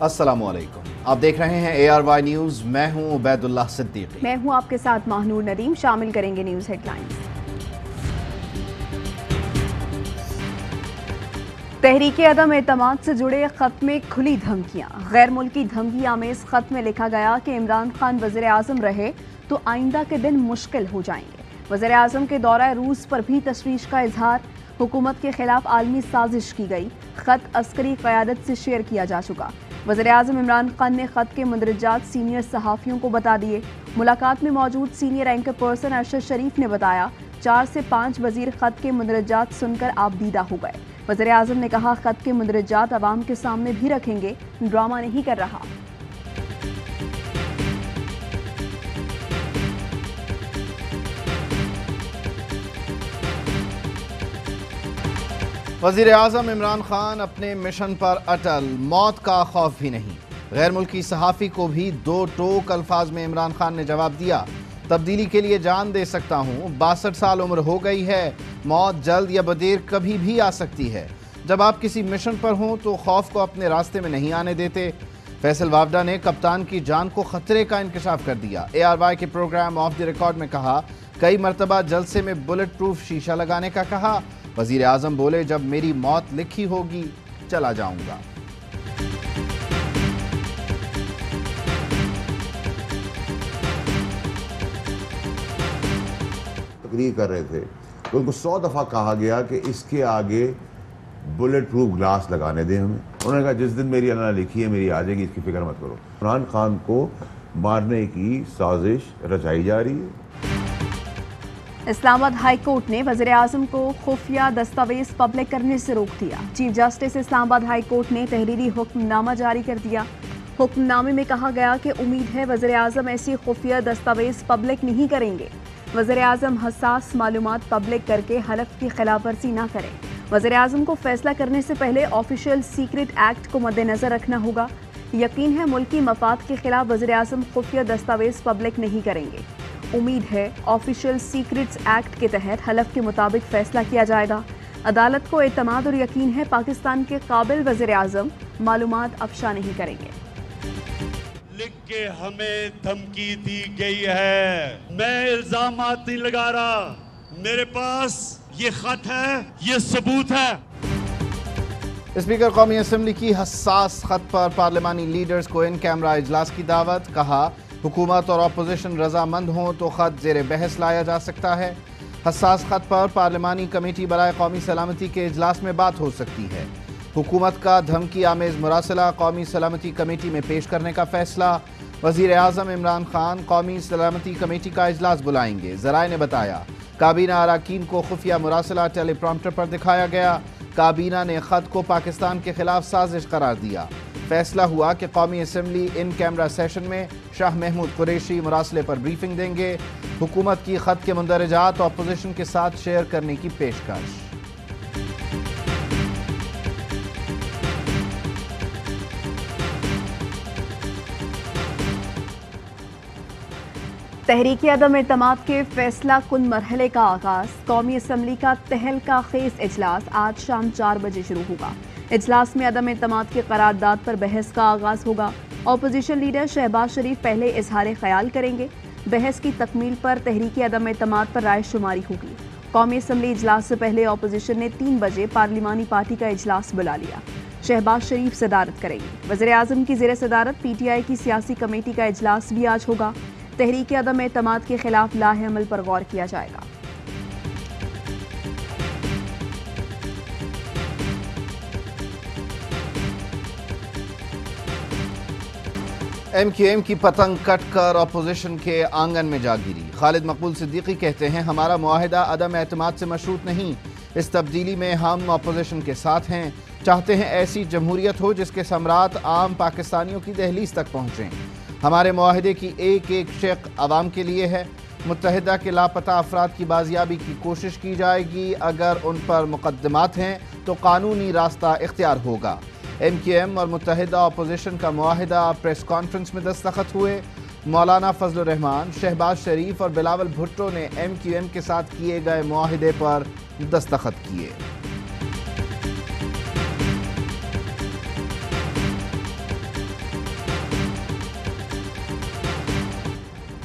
अस्सलाम वालेकुम, आप देख रहे हैं ARY न्यूज़। मैं हूं उबैदुल्लाह सिद्दीकी। मैं हूं आपके साथ माहनूर नदीम। शामिल करेंगे न्यूज़ हेडलाइंस। तहरीक अदम एतमाद से जुड़े खत में खुली धमकियां। गैर मुल्की धमकी आमेज खत में लिखा गया कि इमरान खान वज़ीर आज़म रहे तो आइंदा के दिन मुश्किल हो जाएंगे। वज़ीर आज़म के दौरा रूस पर भी तशवीश का इजहार। हुकूमत के खिलाफ आलमी साजिश की गई। खत अस्करी क़यादत से शेयर किया जा चुका। वज़ीर आज़म इमरान खान ने खत के मुंदरजात सीनियर सहाफ़ियों को बता दिए। मुलाकात में मौजूद सीनियर एंकर पर्सन अरशद शरीफ ने बताया 4 से 5 वज़ीर खत के मुंदरजात सुनकर आबदीदा हो गए। वज़ीर आज़म ने कहा खत के मुंदरजात अवाम के सामने भी रखेंगे, ड्रामा नहीं कर रहा। वज़ीर आज़म इमरान खान अपने मिशन पर अटल, मौत का खौफ भी नहीं। गैर मुल्की सहाफ़ी को भी 2 टोक अल्फाज में इमरान खान ने जवाब दिया, तब्दीली के लिए जान दे सकता हूँ। 62 साल उम्र हो गई है, मौत जल्द या बदेर कभी भी आ सकती है। जब आप किसी मिशन पर हों तो खौफ को अपने रास्ते में नहीं आने देते। फैसल वावडा ने कप्तान की जान को खतरे का इंकशाफ कर दिया। ARY के प्रोग्राम ऑफ द रिकॉर्ड में कहा, कई मरतबा जलसे में बुलेट प्रूफ शीशा लगाने का कहा। वज़ीर आज़म बोले, जब मेरी मौत लिखी होगी चला जाऊंगा। तकरीर कर रहे थे तो उनको 100 दफ़ा कहा गया कि इसके आगे बुलेट प्रूफ ग्लास लगाने दें हमें। उन्होंने कहा जिस दिन मेरी अल्लाह ने लिखी है मेरी आ जाएगी, इसकी फिक्र मत करो। इमरान खान को मारने की साजिश रचाई जा रही है। इस्लामाबाद हाई कोर्ट ने वज़ीर आज़म को खुफिया दस्तावेज पब्लिक करने से रोक दिया। Chief justice Islamabad high court ने तहरीरी हुक्मनामा जारी कर दिया। हुक्मनामे में कहा गया कि उम्मीद है वज़ीर आज़म ऐसी खुफिया दस्तावेज पब्लिक नहीं करेंगे। वज़ीर आज़म हसास मालूमात पब्लिक करके हलफ की खिलाफ वर्जी ना करें। वज़ीर आज़म को फैसला करने से पहले ऑफिशियल सीक्रेट एक्ट को मद्देनज़र रखना होगा। यकीन है मुल्की मफाद के खिलाफ वज़ीर आज़म खुफिया दस्तावेज पब्लिक नहीं करेंगे। उम्मीद है ऑफिशियल सीक्रेट्स एक्ट के तहत हलफ के मुताबिक फैसला किया जाएगा। अदालत को एतमाद और यकीन है पाकिस्तान के काबिल वज़ीर आज़म मालूमात अफशा नहीं करेंगे। लिख के हमें धमकी दी गई है। मैं इल्जामात नहीं लगा रहा, मेरे पास ये खत है, ये सबूत है। स्पीकर कौमी असम्बली की हसास खत पर पार्लिमानी लीडर्स को इन कैमरा इजलास की दावत। कहा हुकूमत और अपोजिशन रजामंद हों तो खत ज़ेर बहस लाया जा सकता है। हसास खत पर पार्लिमानी कमेटी बराए कौमी सलामती के इजलास में बात हो सकती है। हुकूमत का धमकी आमेज मुरासला कौमी सलामती कमेटी में पेश करने का फैसला। वज़ीर आज़म इमरान खान कौमी सलामती कमेटी का इजलास बुलाएंगे। ज़राए ने बताया काबीना अराकीन को खुफिया मुरासला टेलीप्रॉम्प्टर पर दिखाया गया। काबीना ने खत को पाकिस्तान के खिलाफ साजिश करार दिया। फैसला हुआ कि कौमी असम्बली इन कैमरा सेशन में शाह महमूद कुरैशी मुरासले पर ब्रीफिंग देंगे। हुकूमत की खत के मुंदरजात अपोजिशन के साथ शेयर करने की पेशकश। तहरीक अदम एतमाद के फैसला कुन मरहले का आगाज। कौमी असम्बली का तहलका खेज इजलास आज शाम 4 बजे शुरू होगा। इजलास में अदम एतमाद की करारदाद पर बहस का आगाज होगा। अपोजिशन लीडर शहबाज शरीफ पहले इजहार ख्याल करेंगे। बहस की तकमील पर तहरीक अदम एतमाद पर राय शुमारी होगी। कौमी असम्बली इजलास से पहले अपोजिशन ने 3 बजे पार्लिमानी पार्टी का इजलास बुला लिया। शहबाज शरीफ सदारत करेंगे। वज़ीर आज़म की ज़ेर सदारत PTI की सियासी कमेटी का इजलास भी आज होगा। तहरीक अदम एतमाद के खिलाफ लाहे अमल पर गौर किया जाएगा। MQM की पतंग कटकर अपोजिशन के आंगन में जा गिरी। खालिद मकबूल सिद्दीकी कहते हैं हमारा मुआहिदा अदम एतमाद से मशरूत नहीं। इस तब्दीली में हम अपोजिशन के साथ हैं। चाहते हैं ऐसी जमहूरियत हो जिसके समरात आम पाकिस्तानियों की दहलीज तक पहुँचें। हमारे मुआहिदे की एक एक शेख अवाम के लिए है। मुत्तहिदा के लापता अफराद की बाजियाबी की कोशिश की जाएगी। अगर उन पर मुकदमात हैं तो कानूनी रास्ता इख्तियार होगा। MQM और मुत्तहिदा अपोजिशन का मुआहिदा प्रेस कॉन्फ्रेंस में दस्तखत हुए। मौलाना फजलुर रहमान, शहबाज शरीफ और बिलावल भुट्टो ने MQM के साथ किए गए मुआहिदे पर दस्तखत किए।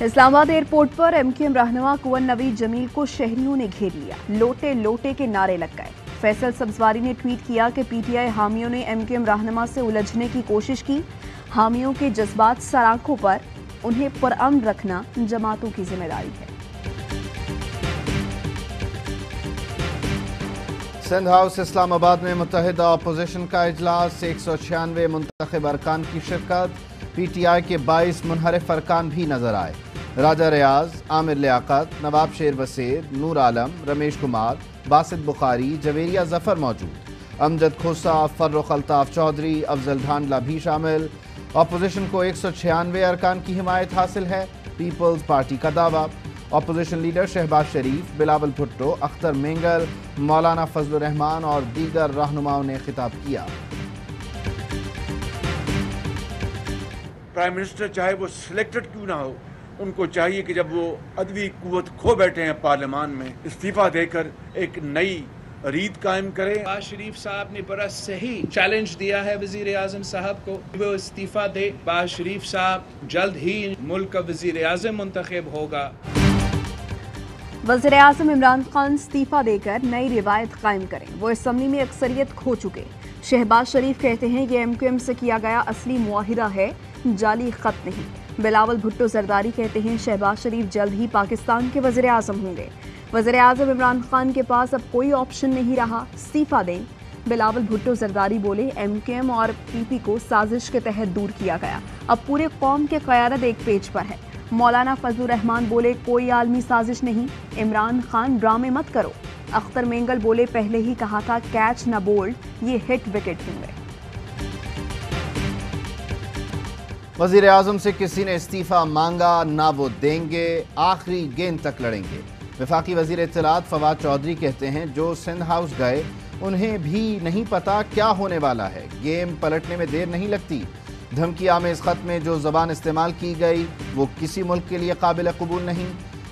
इस्लामाबाद एयरपोर्ट पर एमक्यूएम रहनुमा कुंवर नवीद जमील को शहरियों ने घेर लिया। लोटे लोटे के नारे लग गए। फैसल सब्जवारी ने ट्वीट किया कि पीटीआई हामियों ने एमक्यूएम रहनुमा से उलझने की कोशिश की। हामियों के जज्बात सराखों पर, उन्हें पुरअमन रखना जमातों की जिम्मेदारी है। सिंध हाउस इस्लामाबाद में मुत्तहिदा अपोजिशन का इजलास, 196 मुंतखब अरकान की शिरकत। पीटीआई के 22 मुनहरिफ अरकान भी नजर आए। राजा रियाज, आमिर लियाकत, नवाब शेर बसीर, नूर आलम, रमेश कुमार, बासित बुखारी, जवेरिया जफर मौजूद। अमजद खोसा, फर्रुख अल्ताफ चौधरी, अफजल ढांडला भी शामिल। अपोजिशन को 196 अरकान की हिमायत हासिल है, पीपल्स पार्टी का दावा। अपोजिशन लीडर शहबाज शरीफ, बिलावल भुट्टो, अख्तर मेंगल, मौलाना फजलुर रहमान और दीगर रहनुमाओं ने खिताब किया। प्राइम मिनिस्टर चाहे वो सिलेक्टेड क्यों ना हो, उनको चाहिए कि जब वो अदबी कुव्वत खो बैठे हैं पार्लियामान में, इस्तीफा देकर एक नई रीत कायम करें। नवाज शरीफ साहब ने बड़ा सही चैलेंज दिया है वजीर आजम साहब को, वो इस्तीफा दे। नवाज शरीफ साहब जल्द ही मुल्क का वजीर आजम मुंतखब होगा। वज़ीर आज़म इमरान खान इस्तीफा देकर नई रिवायत कायम करें। वो असम्बली में अक्सरियत खो चुके। शहबाज शरीफ कहते हैं कि एमक्यूएम से किया गया असली मुआहिदा है, जाली खत नहीं। बिलावल भुट्टो जरदारी कहते हैं शहबाज शरीफ जल्द ही पाकिस्तान के वज़ीर आज़म होंगे। वज़ीर आज़म इमरान खान के पास अब कोई ऑप्शन नहीं रहा, इस्तीफा दें। बिलावल भुट्टो जरदारी बोले एमक्यूएम और पीपी को साजिश के तहत दूर किया गया, अब पूरे कौम के क़यादत एक पेज पर है। मौलाना फजलुर रहमान बोले कोई आलमी साजिश नहीं, इमरान खान ड्रामे मत करो। अख्तर मेंगल बोले पहले ही कहा था कैच न बोल्ड, ये हिट विकेट होंगे। वजीर आजम से किसी ने इस्तीफा मांगा ना वो देंगे, आखिरी गेंद तक लड़ेंगे। वफाकी वजीर इत्तलात फवाद चौधरी कहते हैं जो सिंध हाउस गए उन्हें भी नहीं पता क्या होने वाला है, गेम पलटने में देर नहीं लगती। धमकी आमेज खत में जो ज़बान इस्तेमाल की गई वो किसी मुल्क के लिए काबिल कबूल नहीं।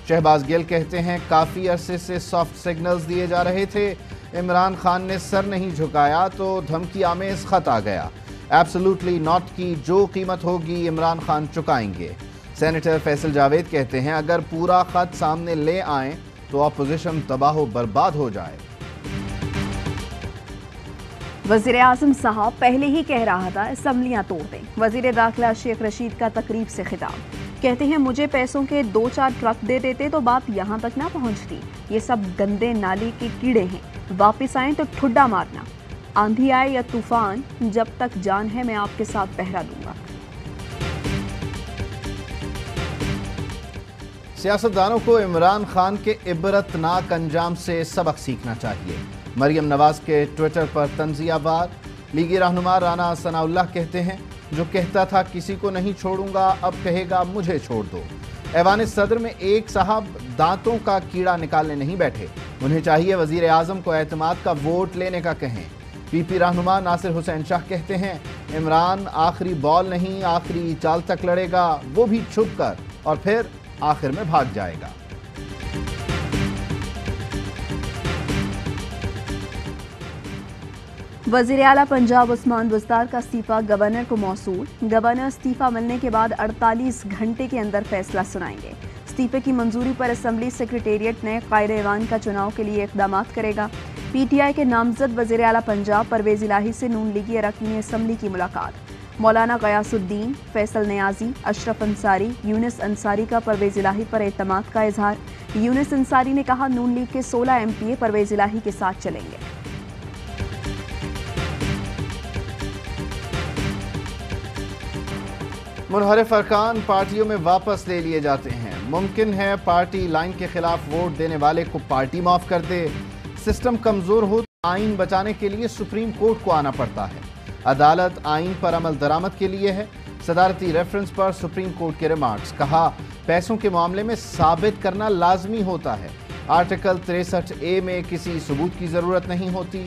शहबाज गिल कहते हैं काफ़ी अरसे से सॉफ्ट सिग्नल्स दिए जा रहे थे, इमरान खान ने सर नहीं झुकाया तो धमकी आमेज खत आ गया। एब्सोल्युटली नॉट की जो कीमत होगी इमरान खान चुकाएंगे। सेनेटर फैसल जावेद कहते हैं अगर पूरा खत सामने ले आएं तो अपोजिशन तबाह बर्बाद हो जाए। वज़ीर आज़म साहब पहले ही कह रहा था असम्बलियाँ तोड़ दें। वज़ीर दाखिला शेख रशीद का तकरीब से खिताब, कहते हैं मुझे पैसों के 2-4 ट्रक दे देते तो बात यहाँ तक ना पहुँचती। ये सब गंदे नाली के कीड़े हैं, वापिस आएँ तो ठुड्डा मारना। आंधी आए या तूफान, जब तक जान है मैं आपके साथ पहरा दूंगा। सियासतदानों को इमरान खान के इबरतनाक अंजाम से सबक सीखना चाहिए। मरियम नवाज के ट्विटर पर तंजियावार। लीगी रहनुमा राना सनाउल्लाह कहते हैं जो कहता था किसी को नहीं छोड़ूंगा अब कहेगा मुझे छोड़ दो। ऐवान सदर में एक साहब दांतों का कीड़ा निकालने नहीं बैठे, उन्हें चाहिए वजीर आजम को एतमाद का वोट लेने का कहें। पीपी रहनुमा नासिर हुसैन शाह कहते हैं इमरान आखिरी बॉल नहीं आखिरी चाल तक लड़ेगा, वो भी छुप कर और फिर आखिर में भाग जाएगा। वज़ीर आला पंजाब उस्मान बुज़दार का इस्तीफा गवर्नर को मौसूल। गवर्नर इस्तीफा मिलने के बाद 48 घंटे के अंदर फैसला सुनाएंगे। इस्तीफे की मंजूरी पर असम्बली सेक्रेटेरिएट ने कायदे ऐवान का चुनाव के लिए इक़दाम करेगा। पीटीआई के नामजद वज़ीर आला पंजाब परवेज़ इलाही से नून लीगी अरकान असम्बली की मुलाकात। मौलाना गयासुद्दीन, फैसल नियाजी, अशरफ अंसारी, यूनिस अंसारी का परवेज़ इलाही पर एतमाद का इजहार। यूनिस अंसारी ने कहा नून लीग के 16 MPA परवेज़ इलाही के साथ चलेंगे। मुनहरिफ अरकान पार्टियों में वापस ले लिए जाते हैं। मुमकिन है पार्टी लाइन के खिलाफ वोट देने वाले को पार्टी माफ कर दे। सिस्टम कमजोर हो तो आइन बचाने के लिए सुप्रीम कोर्ट को आना पड़ता है। अदालत आइन पर अमल दरामद के लिए है। सदारती रेफरेंस पर सुप्रीम कोर्ट के रिमार्क्स, कहा पैसों के मामले में साबित करना लाजमी होता है। आर्टिकल 63A में किसी सबूत की जरूरत नहीं होती।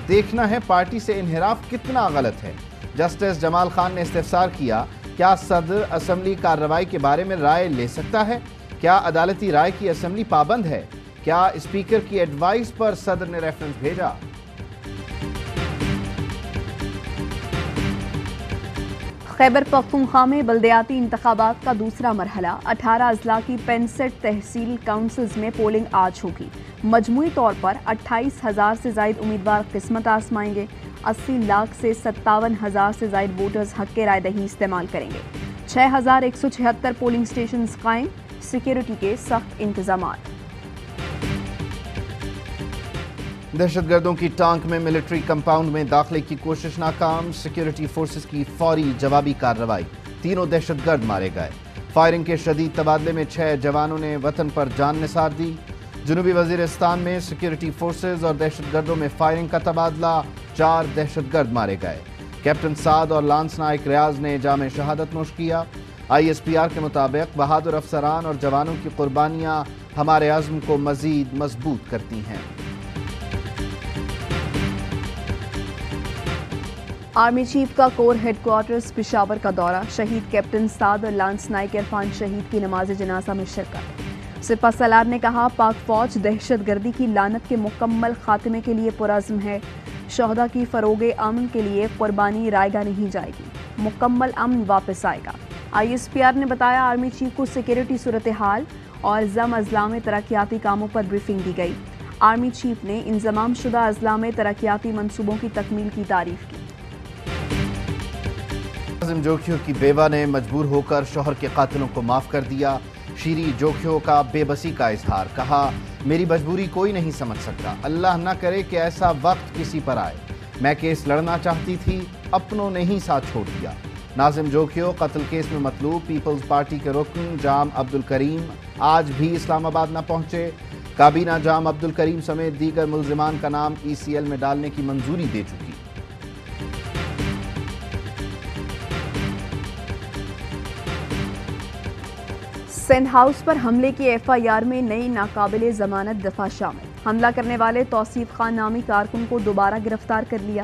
देखना है पार्टी से इन्हिराफ कितना गलत है। जस्टिस जमाल खान ने इस्तिफसार किया, क्या सदर असम्बली कार्रवाई के बारे में राय ले सकता है? क्या अदालती राय की असम्बली पाबंद है? क्या स्पीकर की एडवाइस पर सदर ने रेफरेंस भेजा? خیبر پختونخوا میں بلدیاتی انتخابات کا دوسرا مرحلہ 18 اضلاع کی 65 تحصیل کونسلز میں پولنگ آج ہوگی۔ مجموعی طور پر 28,000 سے زائد امیدوار قسمت آزمائیں گے۔ 80 لاکھ سے 57,000 سے زائد ووٹرز حق رائے دہی استعمال کریں گے۔ 6,176 پولنگ اسٹیشنز قائم، سیکیورٹی کے سخت انتظامات۔ دہشت گردوں کی ٹانک میں ملٹری کمپاؤنڈ میں داخلے کی کوشش ناکام، سیکیورٹی فورسز کی فوری جوابی کارروائی، تینوں دہشت گرد مارے گئے۔ فائرنگ کے شدید تبادلے میں 6 جوانوں نے وطن پر جان نثار دی۔ جنوبی وزیرستان میں سیکیورٹی فورسز اور دہشت گردوں میں فائرنگ کا تبادلہ، 4 دہشت گرد مارے گئے۔ کیپٹن سعد اور لانس نائک ریاض نے جام شہادت نوش کیا۔ ISPR کے مطابق بہادر افسران اور جوانوں کی قربانیاں ہمارے عزم کو مزید مضبوط کرتی ہیں۔ آرمی چیف کا کور ہیڈ کوارٹرز پشاور کا دورہ، شہید کیپٹن سعد اور لانس نائک عرفان شہید کی نماز جنازہ میں شرکت۔ سپہ سالار نے کہا پاک فوج دہشت گردی کی لعنت کے مکمل خاتمے کے لیے پرعزم ہے۔ شہداء کی فروغ امن کے لیے قربانی رائیگاں نہیں جائے گی، مکمل امن واپس آئے گا۔ ISPR نے بتایا آرمی چیف کو سیکیورٹی صورتحال اور ضم اضلاع میں ترقیاتی کاموں پر بریفنگ دی گئی۔ آرمی چیف نے انضمام شدہ اضلاع میں ترقیاتی منصوبوں کی تکمیل کی تعریف کی۔ ناظم جوکھیو کی بیوہ نے مجبور ہو کر شوہر کے قاتلوں کو معاف کر دیا۔ شیری جوکھیو کا بے بسی کا اظہار، کہا میری مجبوری کوئی نہیں سمجھ سکتا، اللہ نہ کرے کہ ایسا وقت کسی پر آئے۔ میں کیس لڑنا چاہتی تھی، اپنوں نے ہی ساتھ چھوڑ دیا۔ ناظم جوکھیو قتل کیس میں مطلوب پیپلز پارٹی کے رکن جام عبدالکریم آج بھی اسلام آباد نہ پہنچے۔ کابینہ جام عبدالکریم سمیت دیگر ملزمان کا نام ECL میں ڈالنے کی منظوری دے چکی۔ سندھ ہاؤس پر حملے کی FIR میں نئی ناقابل ضمانت دفعہ شامل۔ حملہ کرنے والے توصیف خان نامی کارکن کو دوبارہ گرفتار کر لیا۔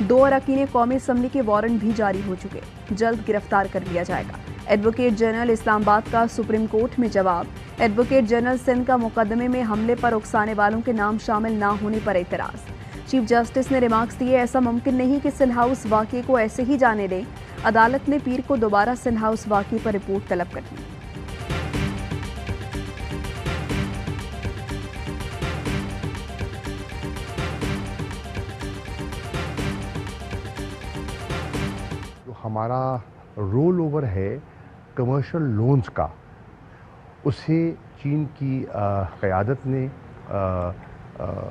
2 اراکین قومی اسمبلی کے وارنٹ بھی جاری ہو چکے، جلد گرفتار کر لیا جائے گا۔ ایڈوکیٹ جنرل اسلام آباد کا سپریم کورٹ میں جواب، ایڈوکیٹ جنرل سندھ کا مقدمے میں حملے پر اکسانے والوں کے نام شامل نہ ہونے پر اعتراض۔ چیف جسٹس نے ریمارکس دیے ایسا ممکن نہیں کہ سندھ ہاؤس واقعے کو ایسے ہی جانے دے۔ عدالت نے پیر کو دوبارہ سندھ ہاؤس واقعے پر رپورٹ طلب کر دی۔ ہمارا رول اوور ہے کمرشل لونز کا، اسے چین کی قیادت نے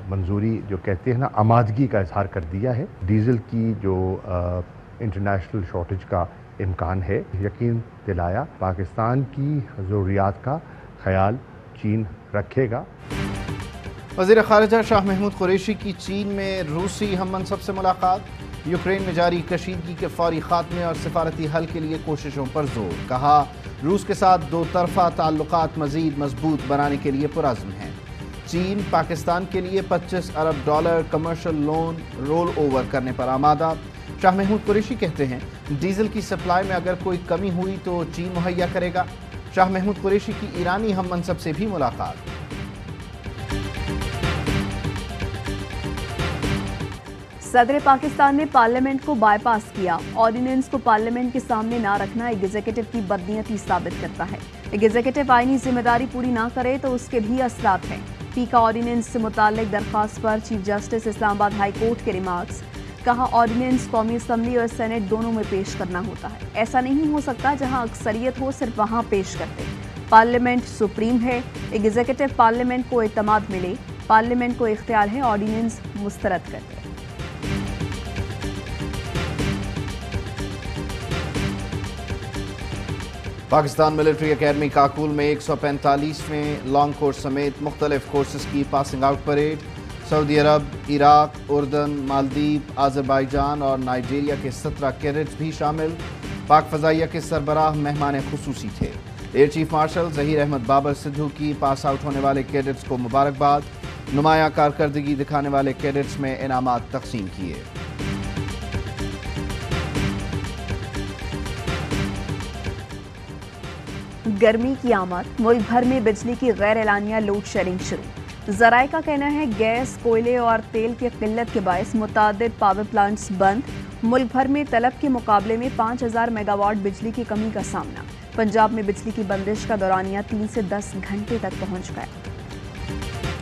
منظوری جو کہتے ہیں نا آمادگی کا اظہار کر دیا ہے۔ ڈیزل کی جو انٹرنیشنل شارٹیج کا امکان ہے، یقین دلایا پاکستان کی ضروریات کا خیال چین رکھے گا۔ وزیر خارجہ شاہ محمود قریشی کی چین میں روسی ہم منصب سے ملاقات، یوکرین میں جاری کشیدگی کے فوری خاتمے اور سفارتی حل کے لیے کوششوں پر زور، کہا روس کے ساتھ 2 طرفہ تعلقات مزید مضبوط بنانے کے لیے پرعزم ہیں۔ چین پاکستان کے لیے $25 ارب کمرشل لون رول اوور کرنے پر آمادہ۔ شاہ محمود قریشی کہتے ہیں ڈیزل کی سپلائی میں اگر کوئی کمی ہوئی تو چین مہیا کرے گا۔ شاہ محمود قریشی کی ایرانی ہم منصب سے بھی ملاقات۔ صدر پاکستان نے پارلیمنٹ کو بائی پاس کیا، آرڈیننس کو پارلیمنٹ کے سامنے نہ رکھنا ایگزیکٹو کی بدنیتی ثابت کرتا ہے۔ ایگزیکٹو آئینی ذمہ داری پوری نہ کرے تو اس کے بھی اثرات ہیں۔ پی کا آرڈیننس سے متعلق درخواست پر چیف جسٹس اسلام آباد ہائی کورٹ کے ریمارکس، کہا آرڈیننس قومی اسمبلی اور سینٹ دونوں میں پیش کرنا ہوتا ہے، ایسا نہیں ہو سکتا جہاں اکثریت ہو صرف وہاں پیش کرتے۔ پارلیمنٹ سپریم ہے، ایگزیکٹو پارلیمنٹ کو اعتماد ملے، پارلیمنٹ کو اختیار ہے آرڈیننس مسترد کرتے۔ پاکستان ملٹری اکیڈمی کاکول میں 145ویں لانگ کورس سمیت مختلف کورسز کی پاسنگ آؤٹ پریڈ۔ سعودی عرب، عراق، اردن، مالدیپ، آذربائیجان اور نائجیریا کے 17 کیڈٹس بھی شامل۔ پاک فضائیہ کے سربراہ مہمان خصوصی تھے۔ Air chief marshal Zaheer Ahmed Babar Sidhu کی پاس آؤٹ ہونے والے کیڈٹس کو مبارکباد۔ نمایاں کارکردگی دکھانے والے کیڈٹس میں انعامات تقسیم کیے۔ گرمی کی آمد، ملک بھر میں بجلی کی غیر اعلانیہ لوڈ شیڈنگ شروع۔ ذرائع کا کہنا ہے گیس، کوئلے اور تیل کی قلت کے باعث متعدد پاور پلانٹس بند، मुल्क भर में तलब के मुकाबले में 5000 मेगावाट बिजली की कमी का सामना। पंजाब में बिजली की बंदिश का दौरानिया 3 से 10 घंटे तक पहुंच गया।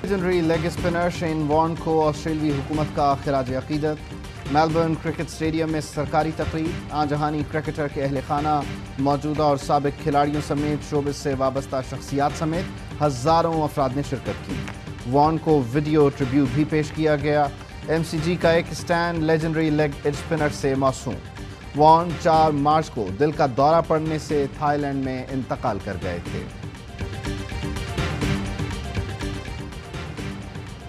Legendary leg spinner Shane Warne को ऑस्ट्रेलियाई हुकूमत का खिराज अकीदत। मेलबर्न क्रिकेट स्टेडियम में सरकारी तकरीब। आजहानी क्रिकेटर के अहल खाना, मौजूदा और साबिक खिलाड़ियों समेत शोबिस से वाबस्ता शख्सियात समेत हज़ारों अफराद ने शिरकत की। वॉर्न को वीडियो ट्रिब्यूट भी पेश किया गया। MCG का एक स्टैंड लेजेंडरी लेग स्पिनर से मौसूम। वॉर्न 4 मार्च को दिल का दौरा पड़ने से थाईलैंड में इंतकाल कर गए थे।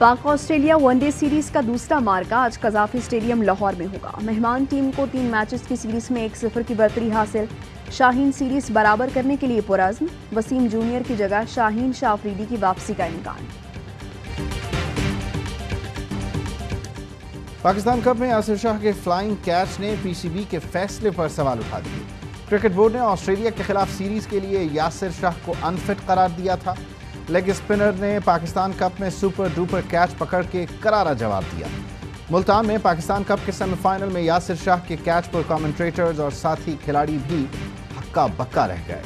पाक ऑस्ट्रेलिया वनडे सीरीज का दूसरा मार्का आज कजाफी स्टेडियम लाहौर में होगा। मेहमान टीम को 3 मैचेस की सीरीज में 1-0 की बढ़तरी हासिल। शाहीन सीरीज बराबर करने के लिए पुरअज़्म। वसीम जूनियर की जगह शाहीन शाह अफरीदी की वापसी का इम्कान। पाकिस्तान कप में यासिर शाह के फ्लाइंग कैच ने PCB के फैसले पर सवाल उठा दिए। क्रिकेट बोर्ड ने ऑस्ट्रेलिया के खिलाफ सीरीज के लिए यासिर शाह को अनफिट करार दिया था। लेग स्पिनर ने पाकिस्तान कप में सुपर डुपर कैच पकड़ के करारा जवाब दिया। मुल्तान में पाकिस्तान कप के सेमीफाइनल में यासिर शाह के कैच पर कमेंटेटर्स और साथी खिलाड़ी भी हक्का बक्का रह गए।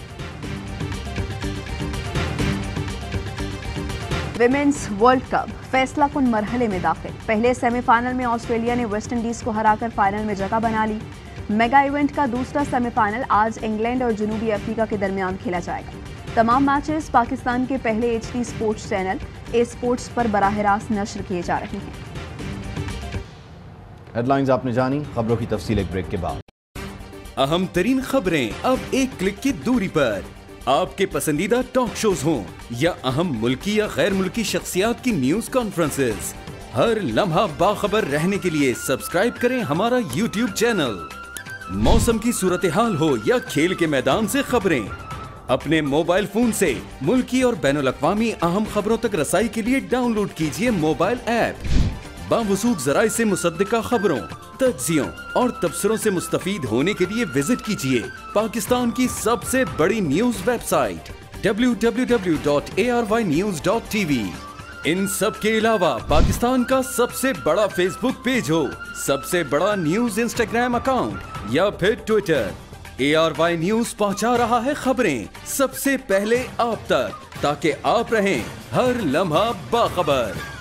विमेंस वर्ल्ड कप फैसला कुन मरहले में दाखिल। पहले सेमीफाइनल में ऑस्ट्रेलिया ने वेस्ट इंडीज को हराकर फाइनल में जगह बना ली। मेगा इवेंट का दूसरा सेमीफाइनल आज इंग्लैंड और जनूबी अफ्रीका के दरमियान खेला जाएगा। तमाम मैचेस पाकिस्तान के पहले HD स्पोर्ट्स चैनल ए स्पोर्ट्स पर बराह रास्त नश्र किए जा रहे हैं। हेडलाइंस आपने जानी, खबरों की तफसील एक ब्रेक के बाद। अहम तरीन खबरें अब एक क्लिक की दूरी पर। आपके पसंदीदा टॉक शोज हों या अहम मुल्की या गैर मुल्की शख्सियात की न्यूज कॉन्फ्रेंसेस, हर लम्हा बाखबर रहने के लिए सब्सक्राइब करें हमारा YouTube चैनल। मौसम की सूरत हाल हो या खेल के मैदान से खबरें, अपने मोबाइल फोन से मुल्की और बैनुल अक़वामी अहम खबरों तक रसाई के लिए डाउनलोड कीजिए मोबाइल ऐप। बावसूख ज़राए से मुसद्दिका खबरों, तज्ज़ियों और तबसरों से मुस्तफ़ीद होने के लिए विजिट कीजिए पाकिस्तान की सबसे बड़ी न्यूज वेबसाइट www.arvnews.tv। इन सब के अलावा पाकिस्तान का सबसे बड़ा फेसबुक पेज हो, सबसे बड़ा न्यूज इंस्टाग्राम अकाउंट या फिर ट्विटर, ARY न्यूज पहुंचा रहा है खबरें सबसे पहले आप तक, ताकि आप रहें हर लम्हा बाखबर।